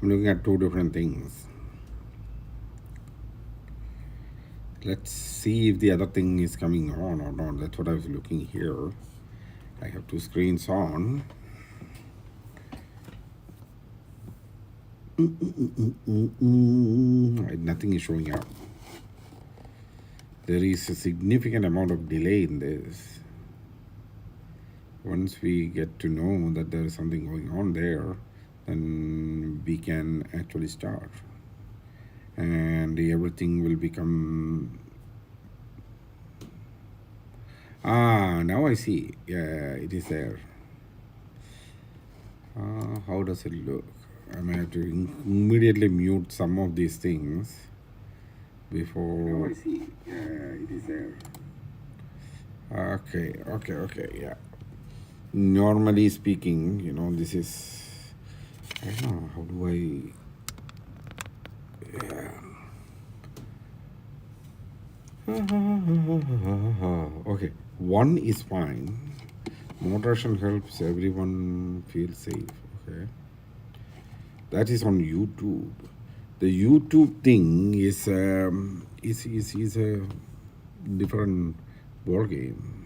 I'm looking at two different things. Let's see if the other thing is coming on or not. That's what I was looking here. I have two screens on. Nothing is showing up. There is a significant amount of delay in this. Once we get to know that there is something going on there, then we can actually start. And everything will become. Now I see. Yeah, it is there. How does it look? I may have to immediately mute some of these things before. I see. Yeah, it is there. Okay, yeah. Normally speaking, this is. I don't know, how do I. Yeah. Okay, one is fine. Moderation helps everyone feel safe. Okay. That is on YouTube. The YouTube thing is a different ball game.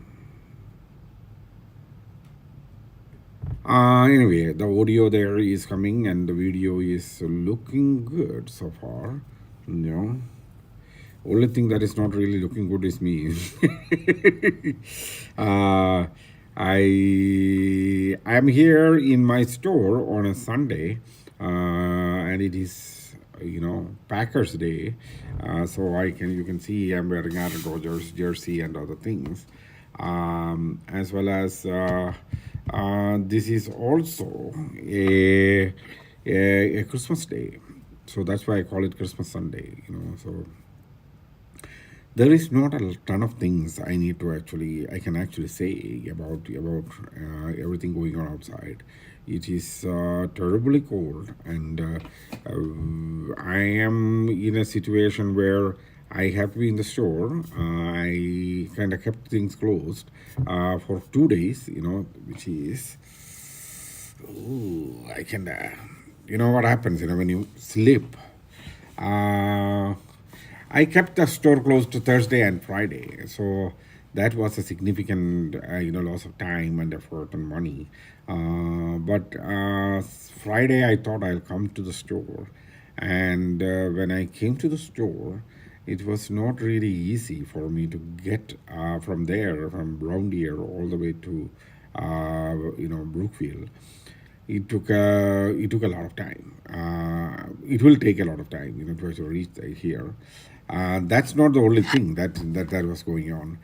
Anyway, the audio there is coming and the video is looking good so far. Only thing that is not really looking good is me. I am here in my store on a Sunday, and it is Packers Day, so you can see I'm wearing Aaron Rodgers jersey and other things, as well as this is also a Christmas day, so that's why I call it Christmas Sunday. So there is not a ton of things I can actually say about everything going on outside. It is terribly cold, and I am in a situation where I have to be in the store. I kind of kept things closed for 2 days, which is, I can, what happens, when you sleep. I kept the store closed to Thursday and Friday, so that was a significant, loss of time and effort and money. But Friday, I thought I'll come to the store, and when I came to the store, it was not really easy for me to get from Brown Deer all the way to, Brookfield. It took a lot of time. It will take a lot of time, to reach here. That's not the only thing that was going on.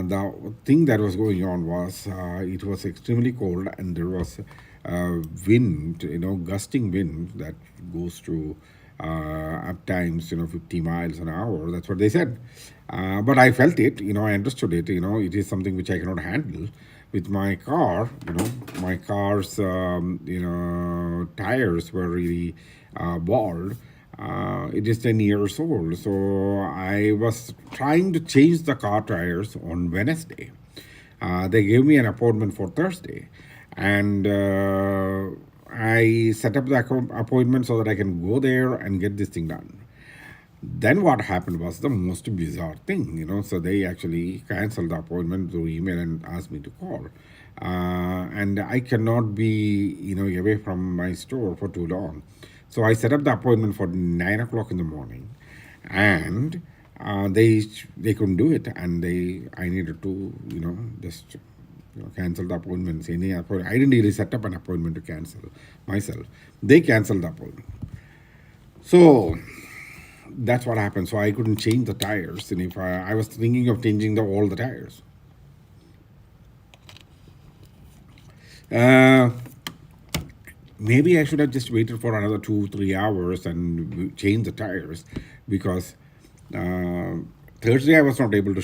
The thing that was going on was it was extremely cold and there was wind, gusting wind that goes to at times 50 miles an hour. That's what they said. But I felt it. I understood it. It is something which I cannot handle with my car. My car's tires were really bald. It is 10 years old, so I was trying to change the car tires on Wednesday. They gave me an appointment for Thursday, and I set up the appointment so that I can go there and get this thing done. Then what happened was the most bizarre thing, So they actually canceled the appointment through email and asked me to call. And I cannot be, away from my store for too long. So I set up the appointment for 9 o'clock in the morning, and they couldn't do it, and I needed to, just cancel the appointments. Any appointment, I didn't really set up an appointment to cancel myself. They canceled the appointment. So that's what happened. So I couldn't change the tires, and if I was thinking of changing all the tires. Maybe I should have just waited for another 2-3 hours and change the tires, because Thursday I was not able to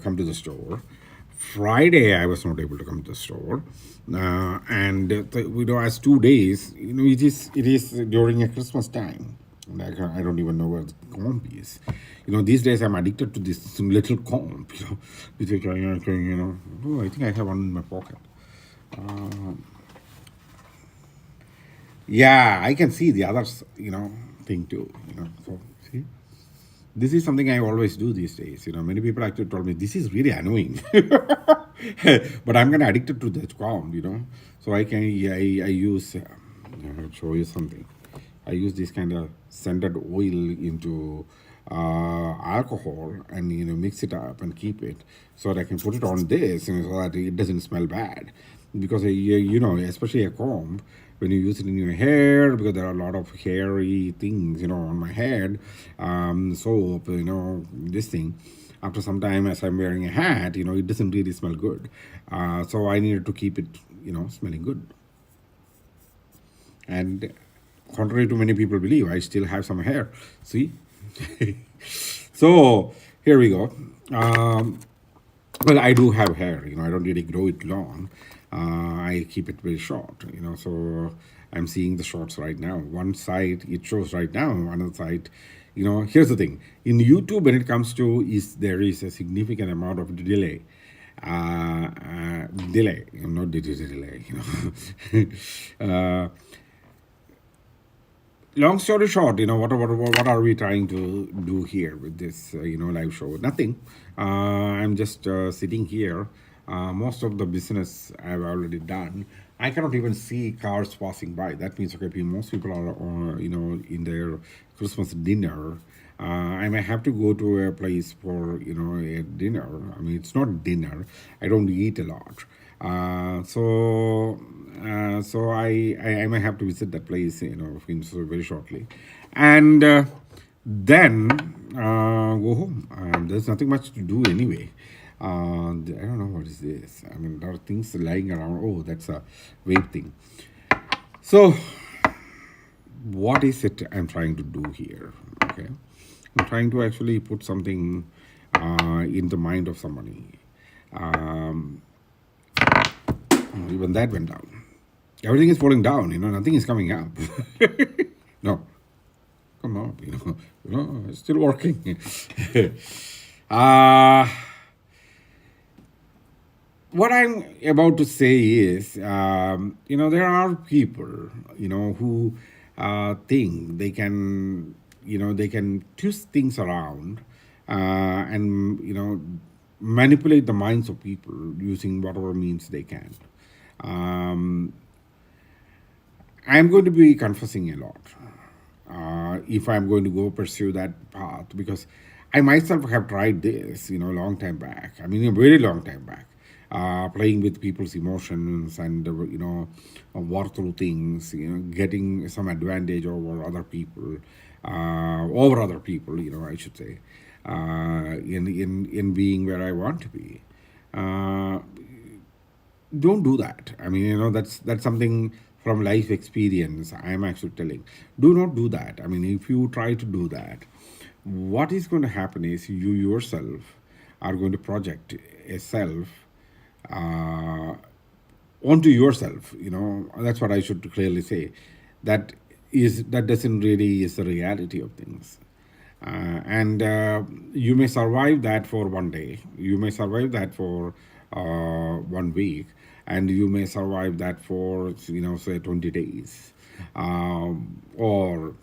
come to the store. Friday I was not able to come to the store, and as 2 days, it is during a Christmas time. I don't even know where the comp is. These days I'm addicted to this little comp. Which oh, I think I have one in my pocket. Yeah, I can see the others, thing too. So see, this is something I always do these days. Many people actually told me this is really annoying, but I'm kind of addicted to that calm. So I use. I'll show you something. I use this kind of scented oil into alcohol and mix it up and keep it so that I can put it on this so that it doesn't smell bad. Because especially a comb, when you use it in your hair, because there are a lot of hairy things on my head, soap, this thing. After some time, as I'm wearing a hat, it doesn't really smell good. So I needed to keep it smelling good. And contrary to many people believe, I still have some hair. See? So here we go. Well, I do have hair. I don't really grow it long. I keep it very short. So I'm seeing the shorts right now. One side it shows right now. Another side, here's the thing. In YouTube, when it comes to is there is a significant amount of delay. Delay, not delay. Long story short, what are we trying to do here with this, live show? Nothing. I'm just sitting here. Most of the business I've already done. I cannot even see cars passing by. That means, okay, most people are, in their Christmas dinner. I may have to go to a place for, a dinner. I mean, it's not dinner. I don't eat a lot. So I may have to visit that place, so very shortly, and then go home. There's nothing much to do anyway. I don't know what is this. I mean, there are things lying around. Oh, that's a vape thing. So, what is it I'm trying to do here? Okay, I'm trying to actually put something in the mind of somebody. Um, Even that went down. Everything is falling down. Nothing is coming up. No, come on. It's still working. uh, what I'm about to say is, there are people, who think they can twist things around, and manipulate the minds of people using whatever means they can. Um, I'm going to be confessing a lot if I'm going to go pursue that path, because I myself have tried this, long time back. I mean, a very long time back, playing with people's emotions and war through things, getting some advantage over other people, I should say, in being where I want to be. Uh, don't do that. I mean, that's something from life experience I'm actually telling. Do not do that. I mean, if you try to do that, what is going to happen is you yourself are going to project a self uh, onto yourself. That's what I should clearly say. That doesn't really is the reality of things. And you may survive that for one day, you may survive that for 1 week, and you may survive that for say 20 days, or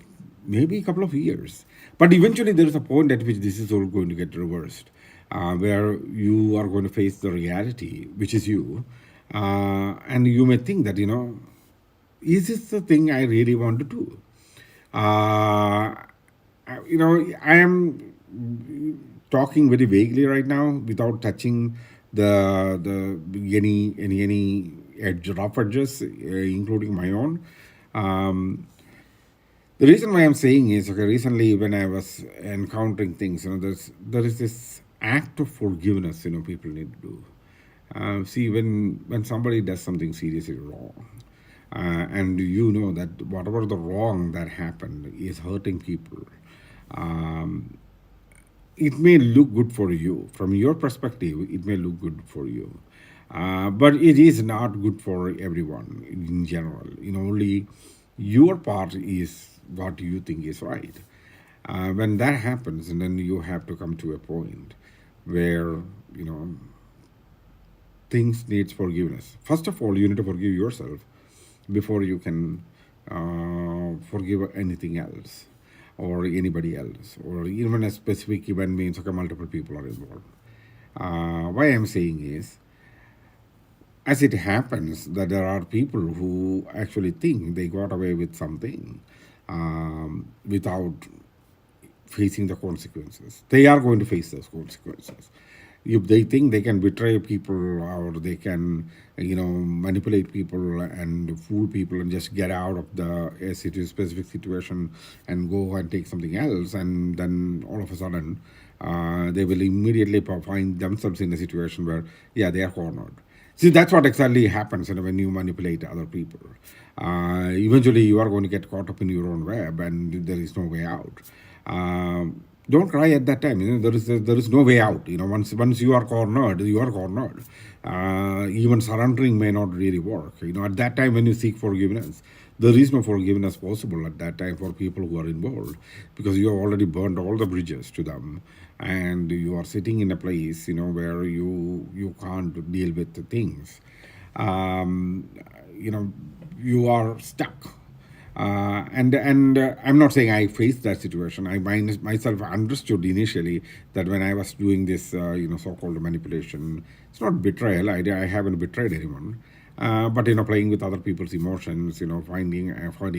maybe a couple of years. But eventually there is a point at which this is all going to get reversed, where you are going to face the reality, which is you, and you may think that is this the thing I really want to do? Uh, I am talking very vaguely right now without touching any rough edges, including my own. Um, the reason why I'm saying is, okay, recently when I was encountering things, there is this act of forgiveness, people need to do. See, when somebody does something seriously wrong, and you know that whatever the wrong that happened is hurting people, um, it may look good for you. From your perspective, it may look good for you. But it is not good for everyone in general. Only your part is what you think is right. When that happens, and then you have to come to a point where, you know, things needs forgiveness. First of all, you need to forgive yourself before you can forgive anything else or anybody else, or even a specific event means okay, multiple people are involved. Why I'm saying is, as it happens, that there are people who actually think they got away with something without facing the consequences. They are going to face those consequences. If they think they can betray people or they can, manipulate people and fool people and just get out of the specific situation and go and take something else, and then all of a sudden they will immediately find themselves in a situation where, yeah, they are cornered. See, that's what exactly happens when you manipulate other people. Eventually, you are going to get caught up in your own web, and there is no way out. Don't cry at that time. There is no way out. Once you are cornered, you are cornered. Even surrendering may not really work. At that time when you seek forgiveness, there is no forgiveness possible at that time for people who are involved, because you have already burned all the bridges to them, and you are sitting in a place where you can't deal with the things. Um, you know you are stuck. And I'm not saying I faced that situation. Myself understood initially that when I was doing this, so-called manipulation, it's not betrayal. I haven't betrayed anyone. But playing with other people's emotions, finding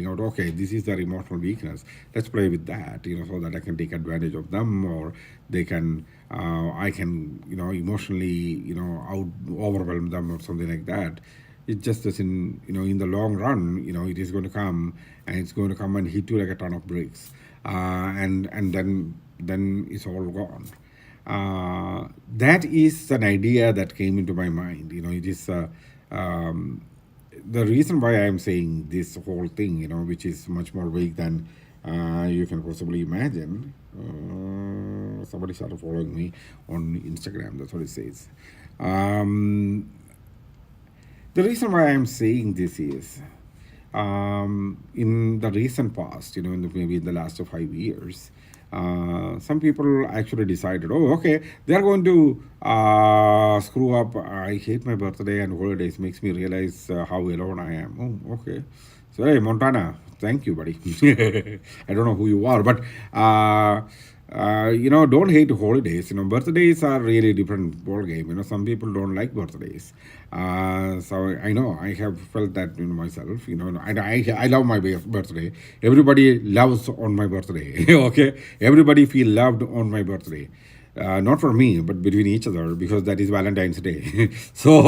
out, okay, this is their emotional weakness. Let's play with that, so that I can take advantage of them, or they can, I can, emotionally, out overwhelm them or something like that. It just doesn't, in the long run, it is going to come, and it's going to come and hit you like a ton of bricks, and then it's all gone. That is an idea that came into my mind. It is um, the reason why I'm saying this whole thing, which is much more vague than you can possibly imagine. Somebody started following me on Instagram. That's what it says. Um, the reason why I'm saying this is, in the recent past, maybe in the last 5 years, some people actually decided, oh, okay, they're going to screw up. I hate my birthday and holidays. Makes me realize how alone I am. Oh, okay. So, hey, Montana, thank you, buddy. I don't know who you are, but don't hate holidays. Birthdays are really different ball game. Some people don't like birthdays. So I know I have felt that myself. I love my birthday. Everybody loves on my birthday. Okay, everybody feel loved on my birthday. Not for me, but between each other, because that is Valentine's Day. Said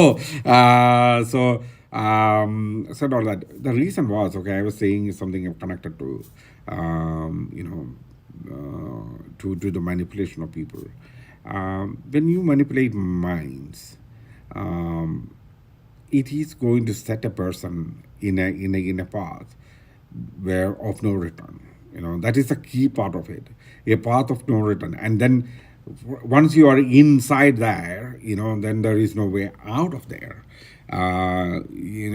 all that. The reason was, okay, I was saying something connected to, to the manipulation of people. When you manipulate minds, um, it is going to set a person in a path where of no return. That is the key part of it, a path of no return. And then once you are inside there, then there is no way out of there. In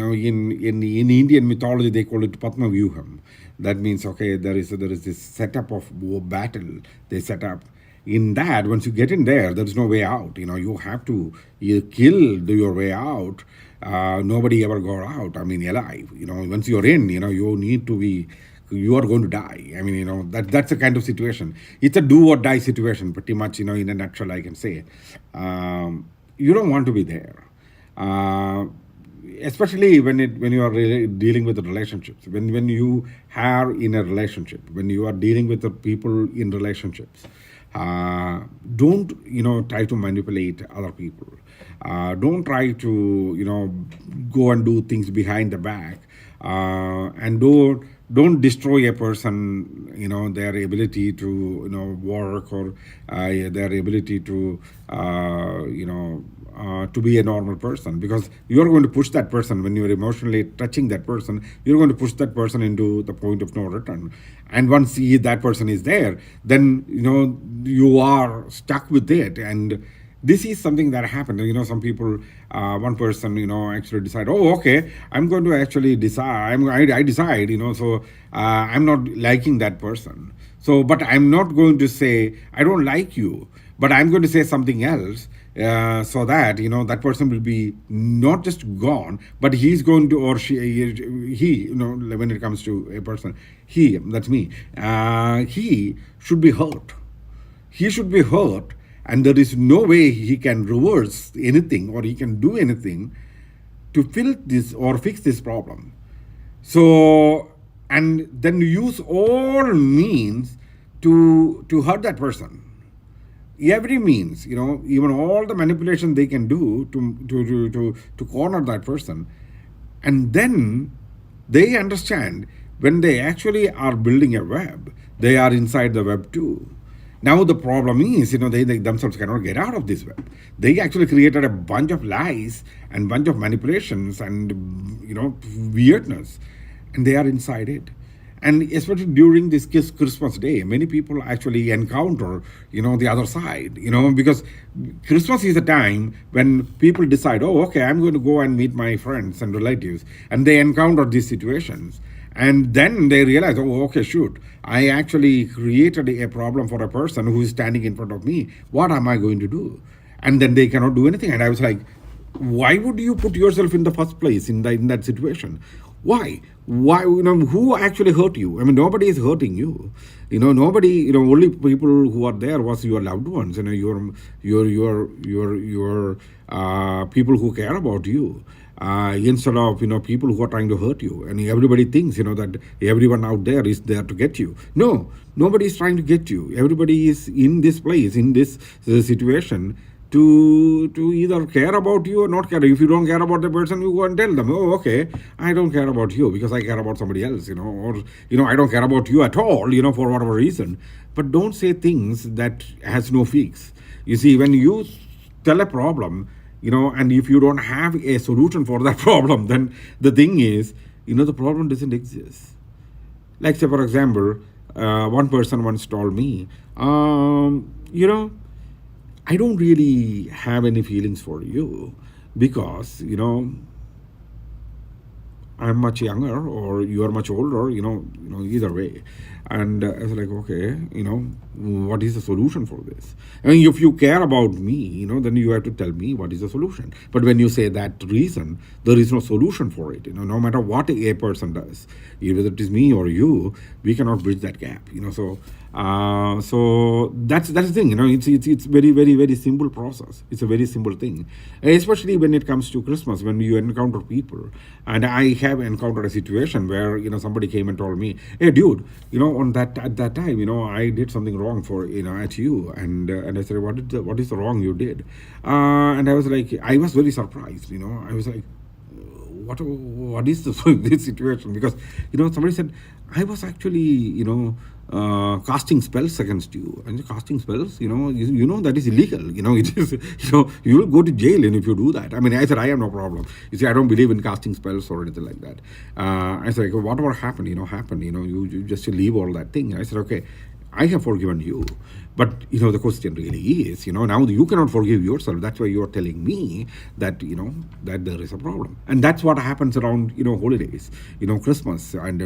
Indian mythology, they call it Padma Vyuham. That means, okay, there is this setup of battle they set up. In that, once you get in there is no way out. You have to kill your way out. Nobody ever got out. I mean, alive. Once you're in, you need to be. You are going to die. I mean, that's a kind of situation. It's a do or die situation, pretty much. In a nutshell, I can say. You don't want to be there. Uh, Especially when you are really dealing with the relationships, when you are in a relationship, when you are dealing with the people in relationships, don't try to manipulate other people. Don't try to go and do things behind the back, and don't destroy a person, their ability to work, or their ability to be a normal person, because you're going to push that person. When you're emotionally touching that person, you're going to push that person into the point of no return. And once that person is there, then you are stuck with it. And this is something that happened. Some people, one person, actually decide, oh, okay, I'm going to actually decide. I decide, so I'm not liking that person. So, but I'm not going to say I don't like you. but I'm going to say something else, so that that person will be not just gone, but he's going to, or he, when it comes to a person, he, that's me, he should be hurt. He should be hurt, and there is no way he can reverse anything or he can do anything to fill this or fix this problem. So, and then use all means to hurt that person. Every means, even all the manipulation they can do to corner that person. And then they understand, when they actually are building a web, they are inside the web too. Now the problem is, they themselves cannot get out of this web. They actually created a bunch of lies and bunch of manipulations and weirdness, and they are inside it. And especially during this Christmas day, many people actually encounter, the other side, because Christmas is a time when people decide, oh, okay, I'm going to go and meet my friends and relatives, and they encounter these situations. And then they realize, oh, okay, shoot, I actually created a problem for a person who is standing in front of me. What am I going to do? And then they cannot do anything. And I was like, why would you put yourself in the first place in that situation? Why who actually hurt you? I mean, nobody is hurting you. Nobody, only people who are there was your loved ones, your people who care about you, instead of people who are trying to hurt you. And everybody thinks that everyone out there is there to get you. No, nobody is trying to get you. Everybody is in this place, in this situation, to either care about you or not care. If you don't care about the person, you go and tell them, oh, okay, I don't care about you because I care about somebody else, or I don't care about you at all, for whatever reason. But don't say things that has no fix. You see, when you tell a problem, and if you don't have a solution for that problem, then the thing is, the problem doesn't exist. Like, say, for example, one person once told me, I don't really have any feelings for you because, I'm much younger or you are much older, either way. And I was like, okay, what is the solution for this? I mean, if you care about me, then you have to tell me what is the solution. But when you say that reason, there is no solution for it. No matter what a person does, whether it is me or you, we cannot bridge that gap. So that's the thing. It's very, very, very simple process. It's a very simple thing, especially when it comes to Christmas, when you encounter people. And I have encountered a situation where somebody came and told me, hey, dude, on that at that time, I did something wrong for at you, and I said, what is the wrong you did? And I was like, I was very surprised. I was like, what is this situation? Because somebody said, I was actually casting spells against you. And casting spells, that is illegal. It is, you will go to jail and if you do that. I mean, I said, I have no problem. You see, I don't believe in casting spells or anything like that. I said, like, whatever happened, happened. You just leave all that thing. I said, okay, I have forgiven you. But, the question really is, now you cannot forgive yourself. That's why you're telling me that, that there is a problem. And that's what happens around, holidays, Christmas and,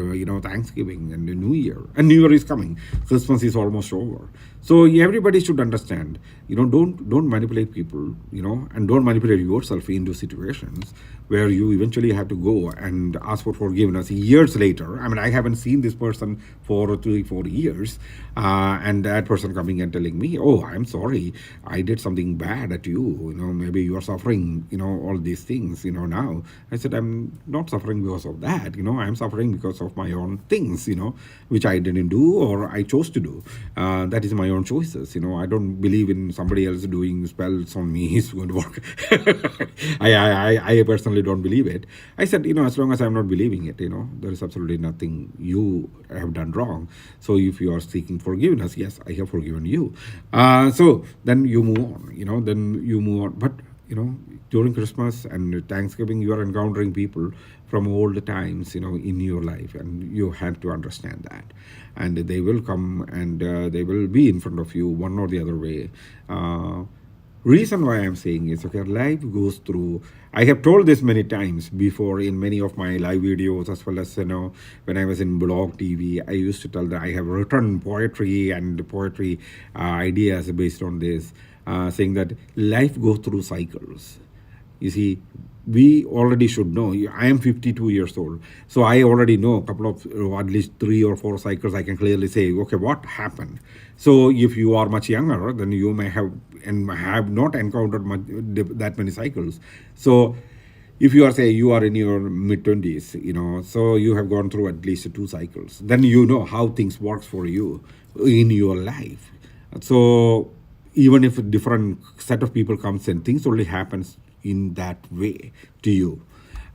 Thanksgiving and New Year. And New Year is coming. Christmas is almost over. So everybody should understand, don't manipulate people, and don't manipulate yourself into situations where you eventually have to go and ask for forgiveness years later. I mean, I haven't seen this person for 3-4 years, and that person coming and telling me, oh, I'm sorry, I did something bad at you, maybe you are suffering, all these things, now. I said, I'm not suffering because of that, I'm suffering because of my own things, which I didn't do or I chose to do. That is my own choices, I don't believe in somebody else doing spells on me is going to work. I personally don't believe it. I said, as long as I'm not believing it, there is absolutely nothing you have done wrong. So if you are seeking forgiveness, yes, I have forgiven you. So then you move on, then you move on. But, during Christmas and Thanksgiving, you are encountering people from old times, in your life, and you have to understand that. And they will come and they will be in front of you one or the other way. Reason why I'm saying is, okay, life goes through. I have told this many times before in many of my live videos, as well as when I was in blog TV. I used to tell that I have written poetry and poetry ideas based on this, saying that life goes through cycles. You see, we already should know. I am 52 years old, so I already know a couple of at least 3 or 4 cycles. I can clearly say, okay, what happened. So if you are much younger, then you may have and have not encountered that many cycles. So if you are, say, you are in your mid 20s, so you have gone through at least 2 cycles, then you know how things works for you in your life. So even if a different set of people comes in, things only happens in that way to you.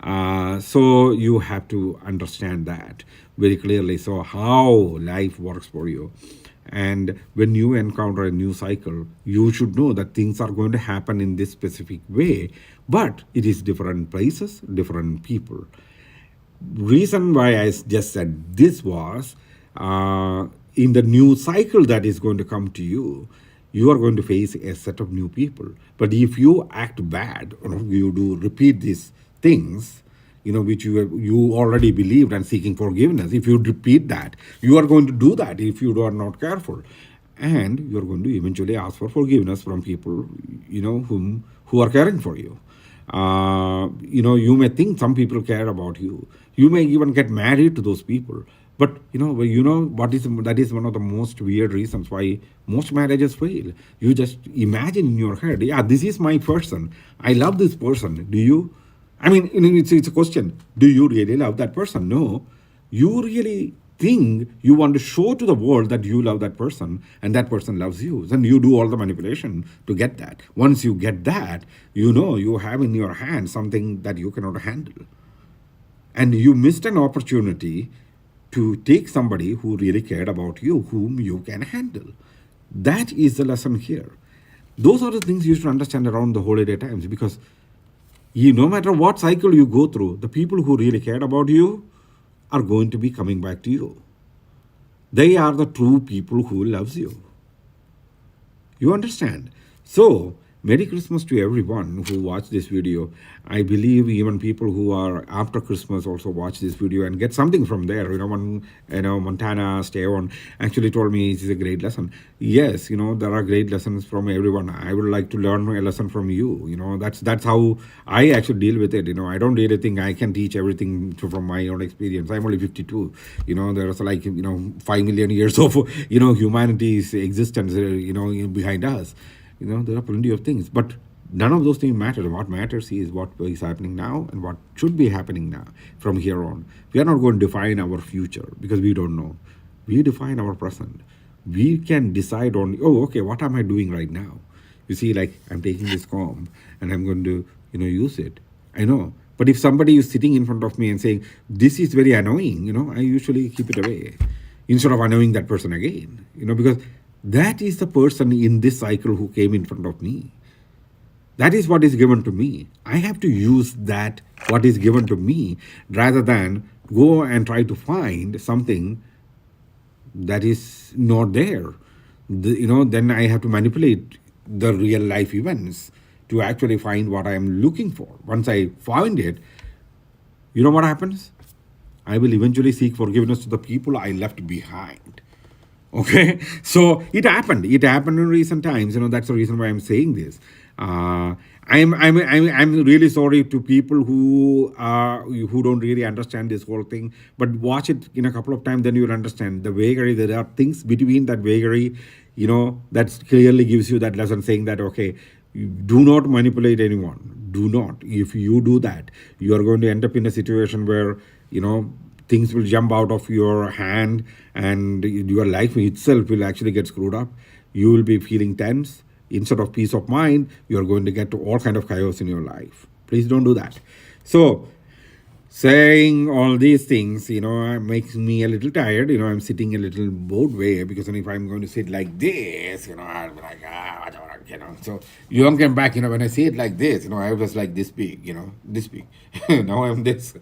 So you have to understand that very clearly. So how life works for you. And when you encounter a new cycle, you should know that things are going to happen in this specific way, but it is different places, different people. Reason why I just said this was, in the new cycle that is going to come to you, you are going to face a set of new people. But if you act bad, you do repeat these things, which you already believed and seeking forgiveness. If you repeat that, you are going to do that if you are not careful, and you are going to eventually ask for forgiveness from people, who are caring for you. You may think some people care about you. You may even get married to those people. But what is that is one of the most weird reasons why most marriages fail. You just imagine in your head, yeah, this is my person. I love this person. Do you? I mean, it's a question. Do you really love that person? No. You really think you want to show to the world that you love that person and that person loves you. Then you do all the manipulation to get that. Once you get that, you have in your hand something that you cannot handle. And you missed an opportunity to take somebody who really cared about you, whom you can handle. That is the lesson here. Those are the things you should understand around the holiday times, because no matter what cycle you go through, the people who really cared about you are going to be coming back to you. They are the true people who loves you. You understand? So, Merry Christmas to everyone who watched this video. I believe even people who are after Christmas also watch this video and get something from there. Montana Stay On actually told me it is a great lesson. Yes, there are great lessons from everyone. I would like to learn a lesson from you. That's how I actually deal with it. I don't really think I can teach everything from my own experience. I'm only 52. There's 5 million years of humanity's existence behind us. There are plenty of things, but none of those things matter. What matters is what is happening now and what should be happening now from here on. We are not going to define our future because we don't know. We define our present. We can decide on, okay, what am I doing right now? You see, like I'm taking this comb and I'm going to, use it. I know. But if somebody is sitting in front of me and saying, this is very annoying, I usually keep it away instead of annoying that person again, because that is the person in this cycle who came in front of me. That is what is given to me. I have to use that, what is given to me, rather than go and try to find something that is not there. Then I have to manipulate the real life events to actually find what I am looking for. Once I find it, what happens? I will eventually seek forgiveness to the people I left behind. Okay, so it happened in recent times. That's the reason why I'm saying this. I'm really sorry to people who don't really understand this whole thing, but watch it in a couple of times, then you'll understand the vagary. There are things between that vagary, that clearly gives you that lesson, saying that, okay, do not manipulate anyone. Do not. If you do that, you are going to end up in a situation where things will jump out of your hand and your life itself will actually get screwed up. You will be feeling tense. Instead of peace of mind, you're going to get to all kind of chaos in your life. Please don't do that. So saying all these things, makes me a little tired. I'm sitting a little bored way, because if I'm going to sit like this, I'll be like, whatever, So you don't come back, when I say it like this, I was like this big, this big. Now I'm this.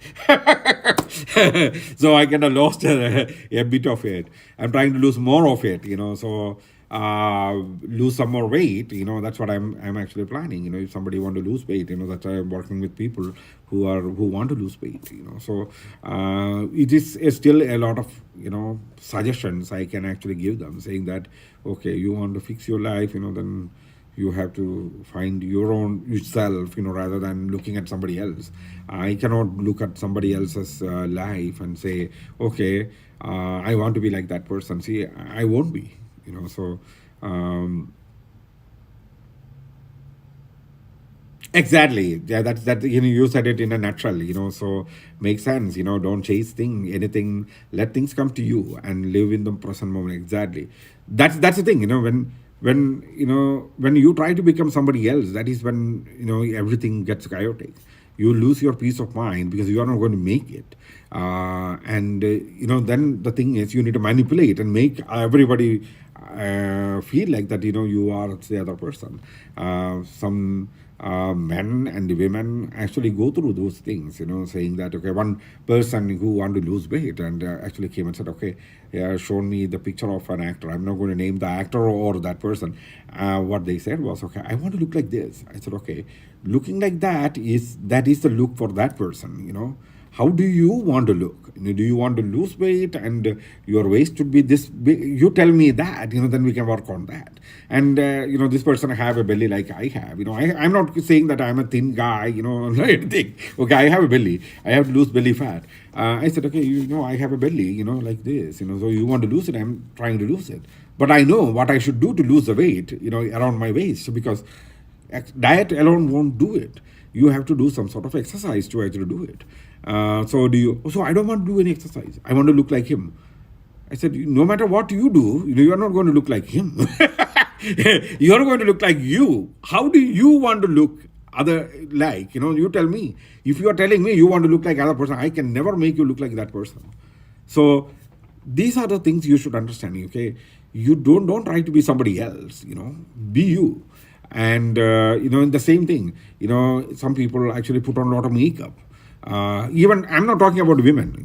So I kind of lost a bit of it. I'm trying to lose more of it, So lose some more weight, that's what I'm actually planning. If somebody want to lose weight, that's why I'm working with people who want to lose weight. So it is still a lot of suggestions I can actually give them, saying that okay, you want to fix your life, then you have to find your own yourself, rather than looking at somebody else. I cannot look at somebody else's life and say, okay, I want to be like that person. See, I won't be, so um, exactly. Yeah, that's that. You said it in a nutshell. So makes sense. Don't chase anything. Let things come to you and live in the present moment. Exactly. That's the thing. When you try to become somebody else, that is when everything gets chaotic. You lose your peace of mind because you are not going to make it. And then the thing is, you need to manipulate and make everybody feel like that you are the other person. Some men and women actually go through those things, saying that okay, one person who wanted to lose weight and actually came and said, okay, yeah, shown me the picture of an actor. I'm not going to name the actor or that person. What they said was, okay, I want to look like this. I said, okay, looking like that is the look for that person. How do you want to look? Do you want to lose weight and your waist should be this big? You tell me that, then we can work on that. And this person have a belly like I have. I'm not saying that I'm a thin guy, or anything. Okay, I have a belly. I have to lose belly fat. I said, okay, I have a belly, like this. So you want to lose it? I'm trying to lose it. But I know what I should do to lose the weight, around my waist, because diet alone won't do it. You have to do some sort of exercise to actually do it. So I don't want to do any exercise. I want to look like him. I said, no matter what you do, you are not going to look like him. You are going to look like you. How do you want to look other like? You tell me. If you are telling me you want to look like other person, I can never make you look like that person. So these are the things you should understand. Okay, you don't try to be somebody else. Be you. And in the same thing, some people actually put on a lot of makeup. Even I'm not talking about women.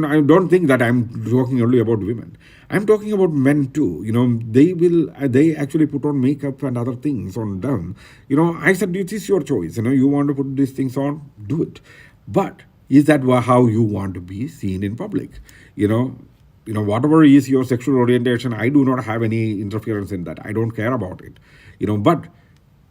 I don't think that I'm talking only about women. I'm talking about men too. They actually put on makeup and other things on them. I said it is your choice. You want to put these things on, do it. But is that how you want to be seen in public? Whatever is your sexual orientation, I do not have any interference in that. I don't care about it. But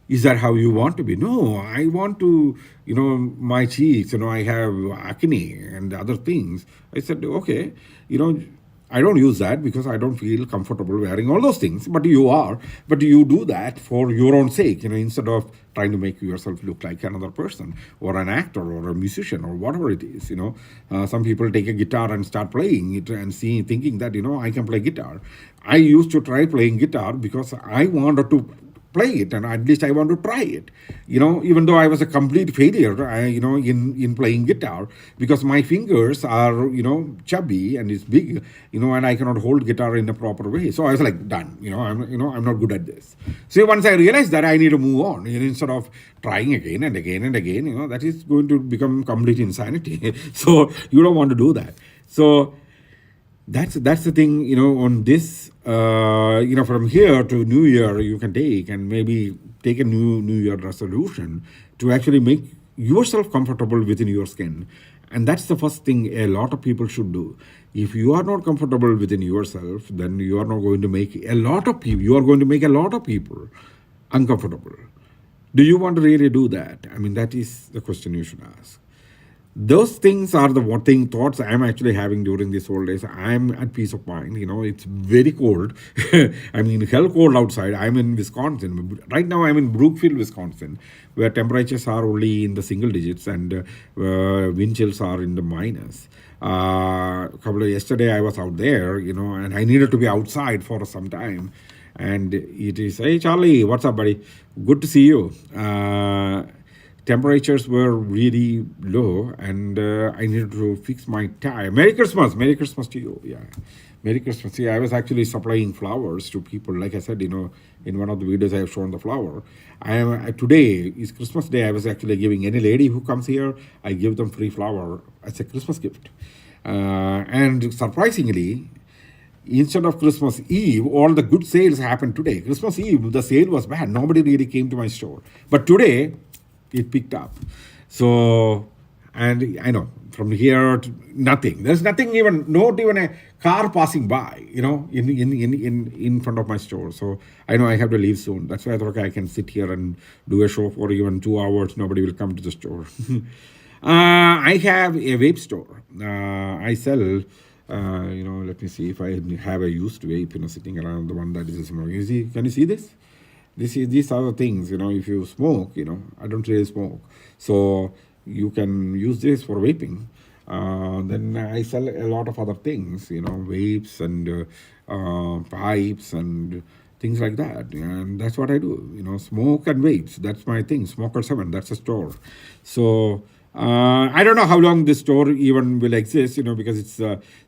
is that how you want to be? No, I want to, my cheeks, I have acne and other things. I said, okay, I don't use that because I don't feel comfortable wearing all those things. But you do that for your own sake, instead of trying to make yourself look like another person or an actor or a musician or whatever it is. Some people take a guitar and start playing it and thinking that, I can play guitar. I used to try playing guitar because I wanted to play it, and at least I want to try it. Even though I was a complete failure, in playing guitar, because my fingers are chubby and it's big, and I cannot hold guitar in a proper way. So I was like, done. I'm not good at this. So once I realized that, I need to move on. Instead of trying again and again and again, that is going to become complete insanity. So you don't want to do that. So that's the thing, on this, from here to New Year, you can take and maybe take a New Year resolution to actually make yourself comfortable within your skin. And that's the first thing a lot of people should do. If you are not comfortable within yourself, then you are not going to make you are going to make a lot of people uncomfortable. Do you want to really do that? I mean, that is the question you should ask. Those things are the thoughts I'm actually having during these whole days. I'm at peace of mind. It's very cold. I mean, hell cold outside. I'm in Wisconsin right now. I'm in Brookfield, Wisconsin, where temperatures are only in the single digits and wind chills are in the minus. Yesterday I was out there, and I needed to be outside for some time. And it is, hey Charlie, what's up, buddy? Good to see you. Temperatures were really low, and I needed to fix my tire. Merry Christmas to you. Yeah, Merry Christmas. Yeah, I was actually supplying flowers to people. Like I said, in one of the videos I have shown the flower. Today is Christmas Day. I was actually giving any lady who comes here, I give them free flower as a Christmas gift. And surprisingly, instead of Christmas Eve, all the good sales happened today. Christmas Eve, the sale was bad. Nobody really came to my store. But today, it picked up. So, and I know from here to nothing. There's nothing even, not even a car passing by, in front of my store. So I know I have to leave soon. That's why I thought, okay, I can sit here and do a show for even 2 hours. Nobody will come to the store. I have a vape store. I sell. Let me see if I have a used vape, sitting around, the one that is similar. You see, can you see this? These are the things, if you smoke, I don't really smoke. So you can use this for vaping. Then I sell a lot of other things, vapes and pipes and things like that. And that's what I do, smoke and vapes. That's my thing. Smoker 7, that's a store. So I don't know how long this store even will exist, because it's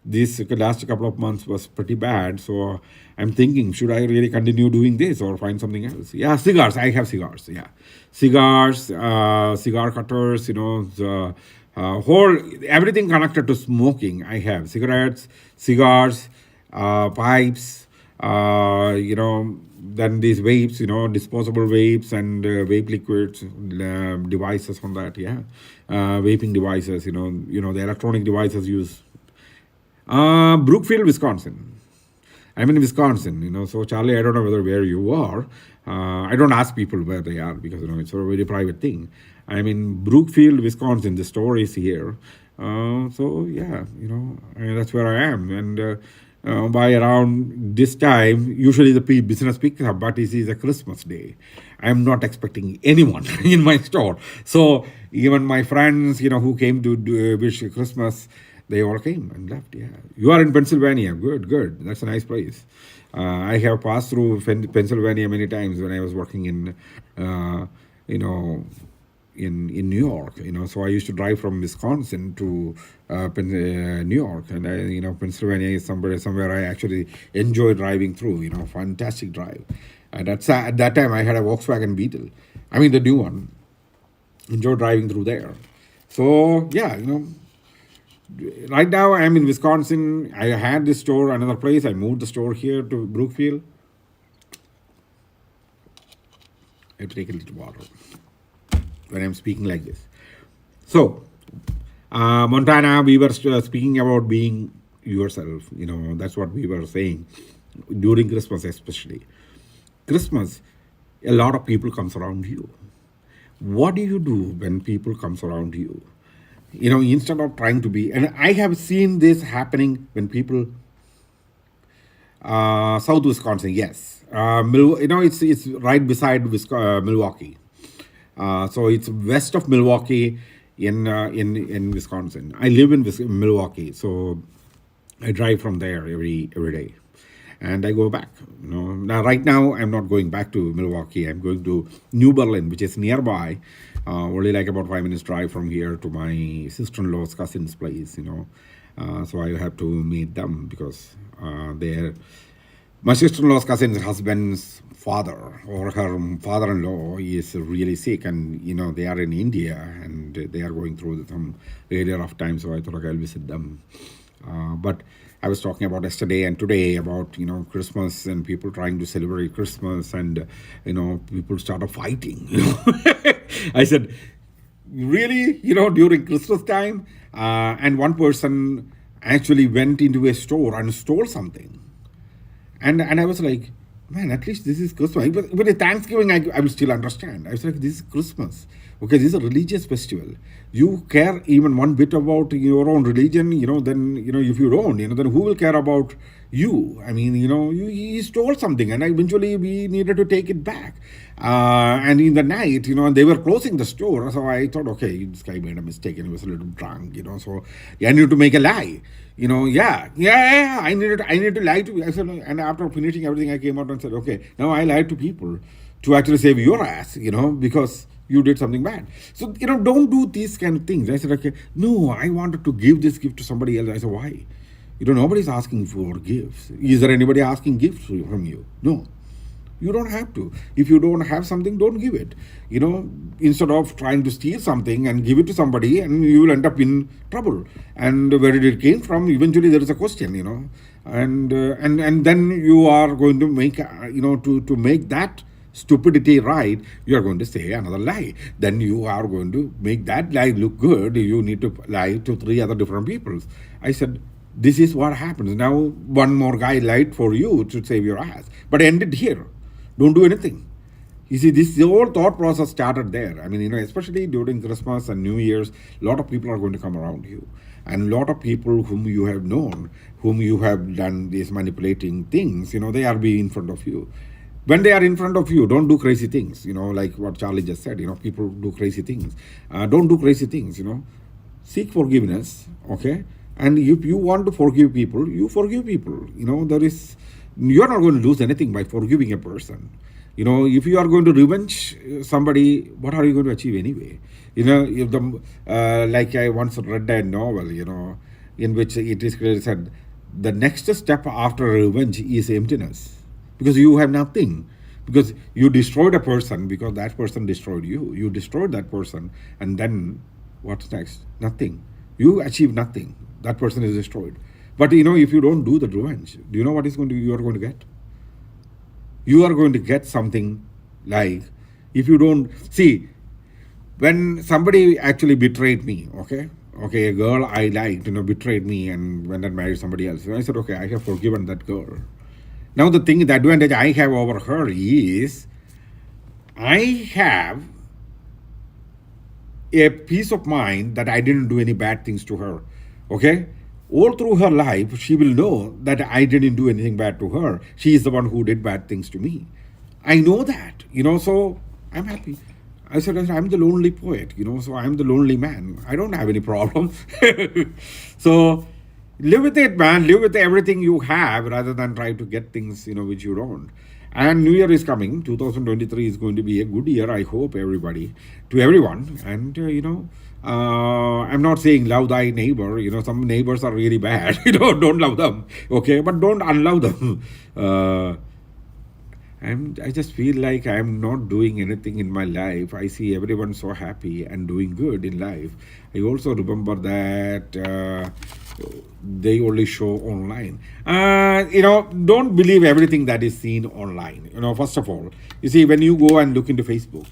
this last couple of months was pretty bad. So I'm thinking, should I really continue doing this or find something else? Yeah, cigars. I have cigars. Yeah, cigars, cigar cutters. The whole everything connected to smoking. I have cigarettes, cigars, pipes. Then these vapes, disposable vapes and vape liquids, devices on that. Yeah, vaping devices. The electronic devices use. Brookfield, Wisconsin. I'm in Wisconsin. So Charlie, I don't know where you are. I don't ask people where they are because it's a very private thing. I'm in Brookfield, Wisconsin. The store is here. So yeah, that's where I am. And by around this time, usually the business picks up, but it is a Christmas day. I'm not expecting anyone in my store. So even my friends, who came to wish Christmas, they all came and left. Yeah, you are in Pennsylvania. Good, good. That's a nice place. I have passed through Pennsylvania many times when I was working in, in New York. So I used to drive from Wisconsin to New York, and Pennsylvania is somewhere I actually enjoy driving through. Fantastic drive. And at that time I had a Volkswagen Beetle. I mean the new one. Enjoy driving through there. So yeah, right now I'm in Wisconsin. I had this store another place. I moved the store here to Brookfield. I take a little water when I'm speaking like this. So, Montana, we were speaking about being yourself. That's what we were saying during Christmas, especially. Christmas, a lot of people comes around you. What do you do when people comes around you? Instead of trying to be, and I have seen this happening when people, South Wisconsin, yes, it's right beside Milwaukee, so it's west of Milwaukee in Wisconsin. I live in Milwaukee, so I drive from there every day, and I go back. Now right now I'm not going back to Milwaukee. I'm going to New Berlin, which is nearby. Only like about 5 minutes drive from here to my sister-in-law's cousin's place. So I have to meet them because my sister-in-law's cousin's husband's father or her father-in-law is really sick, and they are in India and they are going through some really rough time. So I thought, okay, I'll visit them. But I was talking about yesterday and today about Christmas and people trying to celebrate Christmas, and people started fighting. I said, really, during Christmas time, and one person actually went into a store and stole something, and I was like, man, at least this is Christmas. But at Thanksgiving, I will still understand. I was like, this is Christmas. Okay, this is a religious festival. You care even one bit about your own religion, then, if you don't, then who will care about you? I mean, he stole something, and eventually we needed to take it back. And in the night, they were closing the store. So I thought, okay, this guy made a mistake and he was a little drunk, so I needed to make a lie. I needed to lie to you. I said, and after finishing everything, I came out and said, okay, now I lied to people to actually save your ass, because you did something bad. So, don't do these kind of things. I said, okay, no, I wanted to give this gift to somebody else. I said, why? Nobody's asking for gifts. Is there anybody asking gifts from you? No. You don't have to. If you don't have something, don't give it. Instead of trying to steal something and give it to somebody, and you will end up in trouble. And where did it came from? Eventually, there is a question. And then you are going to make to make that stupidity right, you are going to say another lie. Then you are going to make that lie look good. You need to lie to three other different people. I said, this is what happens now. One more guy lied for you to save your ass, but end it here. Don't do anything. You see, this the whole thought process started there. I mean, especially during Christmas and New Year's, a lot of people are going to come around you, and a lot of people whom you have known, whom you have done these manipulating things, they are be in front of you. When they are in front of you, don't do crazy things. Like what Charlie just said. People do crazy things. Don't do crazy things. Seek forgiveness. Okay, and if you want to forgive people, you forgive people. You're not going to lose anything by forgiving a person. If you are going to revenge somebody, what are you going to achieve anyway? If like I once read a novel, in which it is clearly said, the next step after revenge is emptiness, because you have nothing, because you destroyed a person, because that person destroyed you. You destroyed that person, and then what's next? Nothing. You achieve nothing. That person is destroyed. But if you don't do the revenge, do you know what you are going to get? You are going to get something like, if you don't see, when somebody actually betrayed me, okay, a girl I liked, betrayed me and went and married somebody else. I said, okay, I have forgiven that girl. Now the advantage I have over her is, I have a peace of mind that I didn't do any bad things to her. Okay? All through her life, she will know that I didn't do anything bad to her. She is the one who did bad things to me. I know that, so I'm happy. I said, I'm the lonely poet, so I'm the lonely man. I don't have any problem. So live with it, man. Live with everything you have rather than try to get things, which you don't. And New Year is coming. 2023 is going to be a good year, I hope, to everyone. And, I'm not saying love thy neighbor. Some neighbors are really bad. Don't love them. Okay, but don't unlove them. I just feel like I'm not doing anything in my life. I see everyone so happy and doing good in life. I also remember that they only show online. Don't believe everything that is seen online. First of all, you see, when you go and look into Facebook,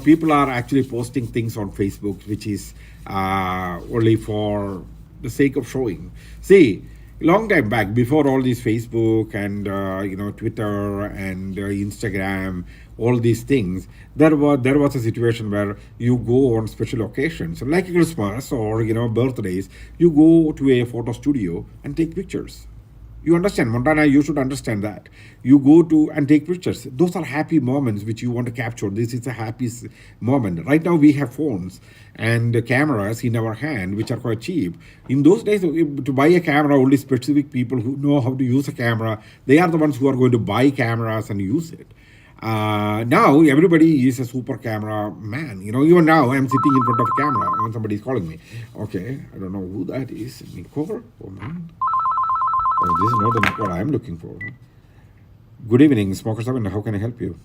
people are actually posting things on Facebook, which is only for the sake of showing. See, long time back, before all these Facebook and Twitter and Instagram, all these things, there was a situation where you go on special occasions like Christmas or birthdays. You go to a photo studio and take pictures. You understand, Montana, you should understand that. You go to and take pictures. Those are happy moments which you want to capture. This is a happy moment. Right now we have phones and cameras in our hand, which are quite cheap. In those days, to buy a camera, only specific people who know how to use a camera, they are the ones who are going to buy cameras and use it. Now everybody is a super camera man. Even now I'm sitting in front of a camera when somebody is calling me. Okay, I don't know who that is. Nicole? Oh man. Oh, this is not what I'm looking for. Good evening, Smoker 7. How can I help you?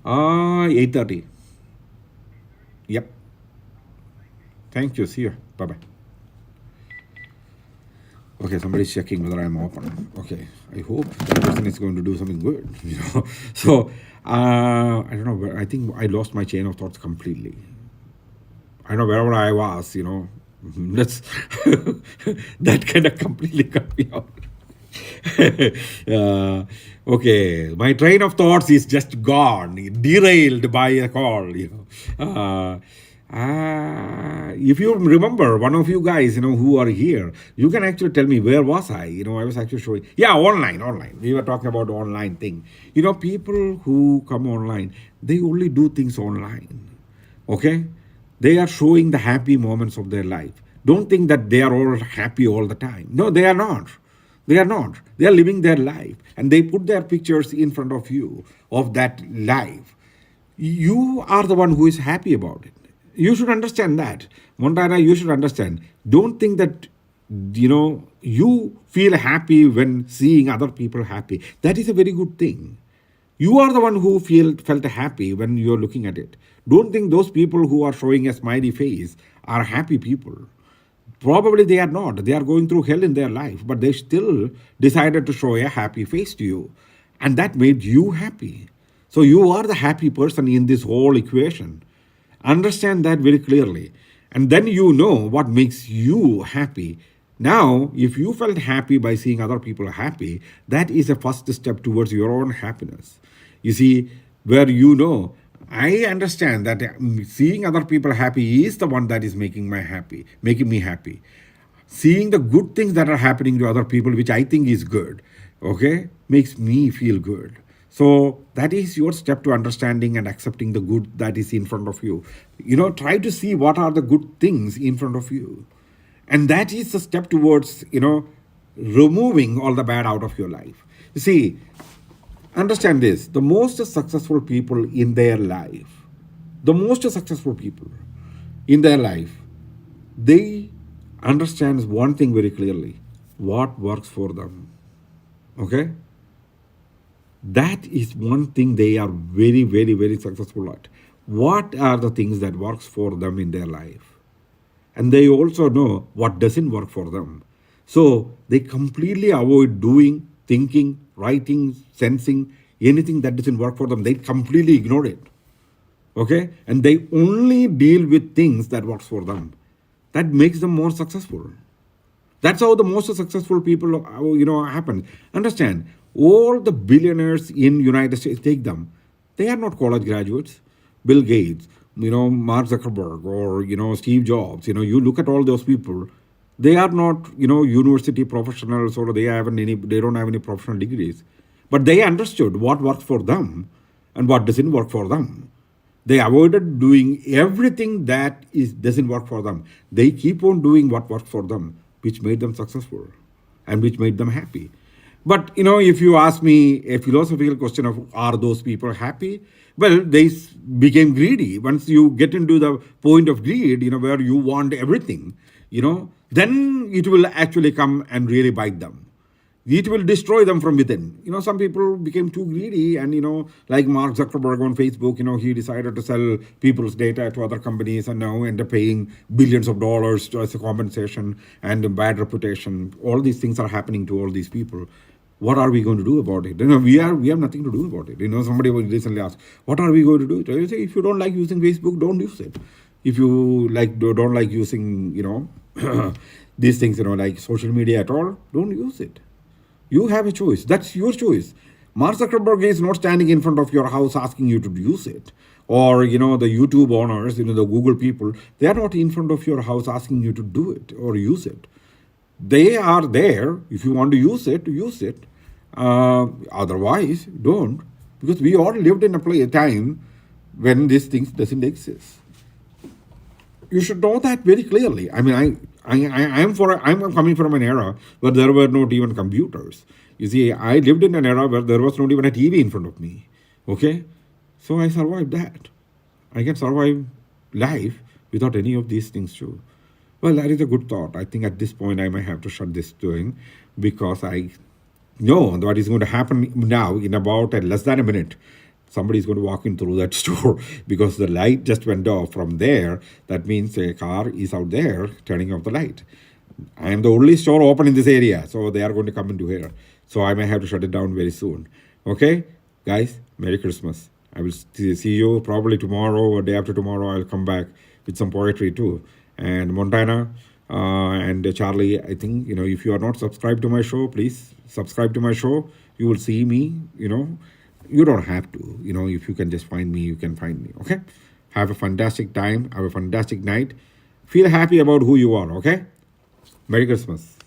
8:30. Yep. Thank you. See you. Bye-bye. Okay, somebody's checking whether I'm open. Okay, I hope that person is going to do something good. So, I don't know. I think I lost my chain of thoughts completely. I don't know wherever I was, That's that kind of completely cut me out. Okay, my train of thoughts is just gone, derailed by a call. If you remember, one of you guys, who are here, you can actually tell me where was I? I was actually showing. Yeah, online. We were talking about online thing. People who come online, they only do things online. Okay. They are showing the happy moments of their life. Don't think that they are all happy all the time. No, they are not. They are not. They are living their life. And they put their pictures in front of you of that life. You are the one who is happy about it. You should understand that. Montana, you should understand. Don't think that, you feel happy when seeing other people happy. That is a very good thing. You are the one who felt happy when you're looking at it. Don't think those people who are showing a smiley face are happy people. Probably they are not. They are going through hell in their life, but they still decided to show a happy face to you. And that made you happy. So you are the happy person in this whole equation. Understand that very clearly. And then you know what makes you happy. Now, if you felt happy by seeing other people happy, that is a first step towards your own happiness. You see, where you know, I understand that seeing other people happy is the one that is making me happy. Seeing the good things that are happening to other people, which I think is good, okay, makes me feel good. So that is your step to understanding and accepting the good that is in front of you. Try to see what are the good things in front of you. And that is the step towards, removing all the bad out of your life. You see, understand this, the most successful people in their life, the most successful people in their life, they understand one thing very clearly, what works for them. Okay? That is one thing they are very, very, very successful at. What are the things that works for them in their life? And they also know what doesn't work for them. So they completely avoid doing, thinking, writing, sensing anything that doesn't work for them. They completely ignore it. Okay? And they only deal with things that works for them. That makes them more successful. That's how the most successful people, happen. Understand, all the billionaires in United States, take them. They are not college graduates. Bill Gates, Mark Zuckerberg, or, Steve Jobs. You look at all those people. They are not, university professionals, or they don't have any professional degrees. But they understood what works for them and what doesn't work for them. They avoided doing everything that doesn't work for them. They keep on doing what works for them, which made them successful and which made them happy. But if you ask me a philosophical question of are those people happy? Well, they became greedy. Once you get into the point of greed, where you want everything, then it will actually come and really bite them. It will destroy them from within. Some people became too greedy, and like Mark Zuckerberg on Facebook, he decided to sell people's data to other companies, and now end up paying billions of dollars as a compensation and a bad reputation. All these things are happening to all these people. What are we going to do about it? We have nothing to do about it. Somebody recently asked, what are we going to do? I say, if you don't like using Facebook, don't use it. If you don't like using, these things, like social media at all, don't use it. You have a choice. That's your choice. Mark Zuckerberg is not standing in front of your house asking you to use it. Or, the YouTube owners, the Google people, they are not in front of your house asking you to do it or use it. They are there. If you want to use it, use it. Otherwise, don't. Because we all lived in a time when these things doesn't exist. You should know that very clearly. I mean, I'm coming from an era where there were not even computers. You see, I lived in an era where there was not even a TV in front of me. Okay, so I survived that. I can survive life without any of these things too. Well, that is a good thought. I think at this point I might have to shut this doing because I know what is going to happen now in about less than a minute. Somebody is going to walk in through that store because the light just went off from there. That means a car is out there turning off the light. I am the only store open in this area, so they are going to come into here. So I may have to shut it down very soon. Okay, guys, Merry Christmas. I will see you probably tomorrow or day after tomorrow. I'll come back with some poetry too. And Montana and Charlie, I think, if you are not subscribed to my show, please subscribe to my show. You will see me, You don't have to, if you can just find me, you can find me, okay? Have a fantastic time. Have a fantastic night. Feel happy about who you are, okay? Merry Christmas.